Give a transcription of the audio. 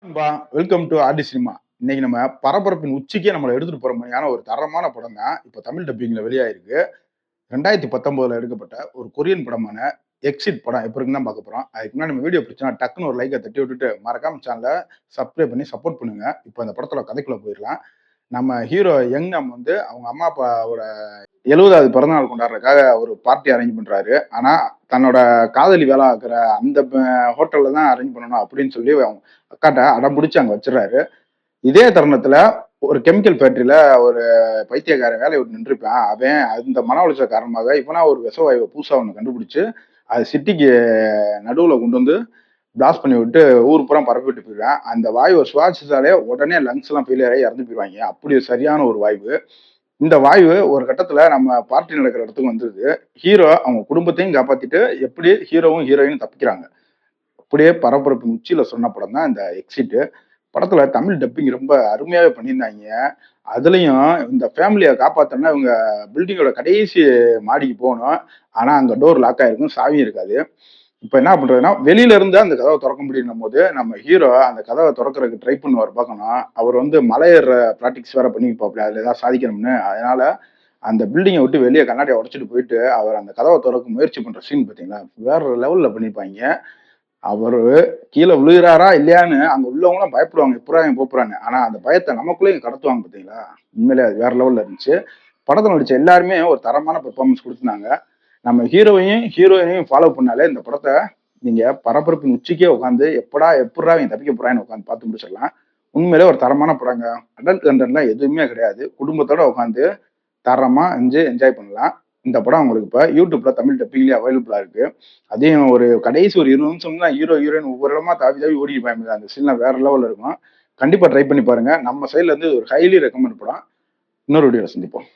நண்பா, welcome to RT cinema. இன்னைக்கு நம்ம பரபரப்பின் உச்சிக்கே நம்மள எடுத்துட்டு போற மாரியான ஒரு தரமான படம் தான் இப்ப தமிழ் டப்பிங்ல வெளியாயிருக்கு. 2019ல எடுக்கப்பட்ட ஒரு கொரியன் படமான எக்ஸிட் படம் எப்படி இருக்குன்னு தான் பார்க்க போறோம். அதுக்கு முன்னாடி நம்ம வீடியோ பிடிச்சா டக்குன்னு ஒரு லைக்க தட்டி விட்டுட்டு மறக்காம சேனல சப்ஸ்கிரைப் பண்ணி சப்போர்ட் பண்ணுங்க. இப்ப அந்த படத்தோட கதைக்குள்ள போயிரலாம். நம்ம ஹீரோ யங்னம் வந்து அவங்க அம்மா அப்பாவோட 70வது பிறந்தநாள் கொண்டாடுறதுக்காக ஒரு பார்ட்டி அரேஞ்ச் பண்றாரு. ஆனா தன்னோட காதலி வேலை பார்க்குற அந்த ஹோட்டல்ல தான் அரேஞ்ச் பண்ணணும் அப்படின்னு சொல்லி அவங்க அக்காட்ட அடம் பிடிச்சு அங்க வச்சிடறாரு. இதே தருணத்துல ஒரு கெமிக்கல் ஃபேக்டரியில ஒரு பைத்தியக்காரன் வேலையை விட்டு நின்றுப்பான். அவன் அந்த மன உளைச்சல் காரணமாக இவனா ஒரு விஷவாயுவை புதுசா ஒண்ணு கண்டுபிடிச்சு அது சிட்டிக்கு நடுவுல கொண்டு வந்து பிளாஸ்ட் பண்ணி விட்டு ஊர் பூரா பரப்பி விட்டு போயிடுவான். அந்த வாயுவை சுவாசிச்சாலே உடனே லங்ஸ் எல்லாம் ஃபெயிலியர் ஆகி இறந்து போயிடுவாங்க. அப்படி சரியான ஒரு வாயு. இந்த வாயு ஒரு கட்டத்துல நம்ம பார்ட்டி நடக்கிற இடத்துக்கு வந்துருது. ஹீரோ அவங்க குடும்பத்தையும் காப்பாத்திட்டு எப்படி ஹீரோவும் ஹீரோயினும் தப்பிக்கிறாங்க. அப்படியே பரபரப்பு உச்சியில சொன்ன படம் தான் இந்த எக்ஸிட். படத்துல தமிழ் டப்பிங் ரொம்ப அருமையாவே பண்ணியிருந்தாங்க. அதுலயும் இந்த ஃபேமிலியை காப்பாத்தணும்னா இவங்க பில்டிங்கோட கடைசி மாடிக்கு போகணும். ஆனா அங்க டோர் லாக் ஆயிருக்கும், சாவியும் இருக்காது. இப்ப என்ன பண்றதுன்னா வெளியில இருந்து அந்த கதவை திறக்க முடியும் போது நம்ம ஹீரோ அந்த கதவை திறக்கிறதுக்கு ட்ரை பண்ணுவார் பார்க்கணும். அவர் வந்து மலை ஏற ப்ராக்டிக்ஸ் வேற பண்ணிப்பாப்ல அதுல ஏதாவது சாதிக்கணும்னு. அதனால அந்த பில்டிங்கை விட்டு வெளியே கண்ணாடியை உடைச்சிட்டு போயிட்டு அவர் அந்த கதவை திறக்க முயற்சி பண்ற சீன் பாத்தீங்களா, வேற லெவல்ல பண்ணிருப்பாங்க. அவரு கீழே விழுகிறாரா இல்லையான்னு அங்க உள்ளவங்களும் பயப்படுவாங்க, எப்படா இவன் போறான்னு. ஆனா அந்த பயத்தை நமக்குள்ளேயும் கடத்துவாங்க பாத்தீங்களா, உண்மையிலே அது வேற லெவல்ல இருந்துச்சு. படத்துல நடிச்ச எல்லாருமே ஒரு தரமான பெர்ஃபார்மன்ஸ் கொடுத்துருந்தாங்க. நம்ம ஹீரோவையும் ஹீரோயினையும் ஃபாலோ பண்ணாலே இந்த படத்தை நீங்க பரபரப்பின் உச்சிக்கே உட்காந்து எப்படா இவன் தப்பிக்க போறான்னு உட்காந்து பார்த்து முடிச்சிடலாம். உண்மையிலே ஒரு தரமான படங்க. அடல்ட் கண்டென்ட்லாம் எதுவுமே கிடையாது. குடும்பத்தோட உட்காந்து தரமா என்ஜாய் பண்ணலாம். இந்த படம் உங்களுக்கு இப்ப யூடியூப்ல தமிழ் டப்பிங்லயே அவைலபிளா இருக்கு. அதையும் ஒரு கடைசி ஒரு 20 நிமிஷம் தான் ஹீரோ ஹீரோயின் ஒவ்வொரு இடமா தாவி தாவி ஓடிப்பாங்க. அந்த சீன்லாம் வேற லெவல்ல இருக்கும். கண்டிப்பா ட்ரை பண்ணி பாருங்க. நம்ம சைட்ல இருந்து ஒரு ஹைலி ரெக்கமெண்ட் படம். இன்னொரு வீடியோல சந்திப்போம்.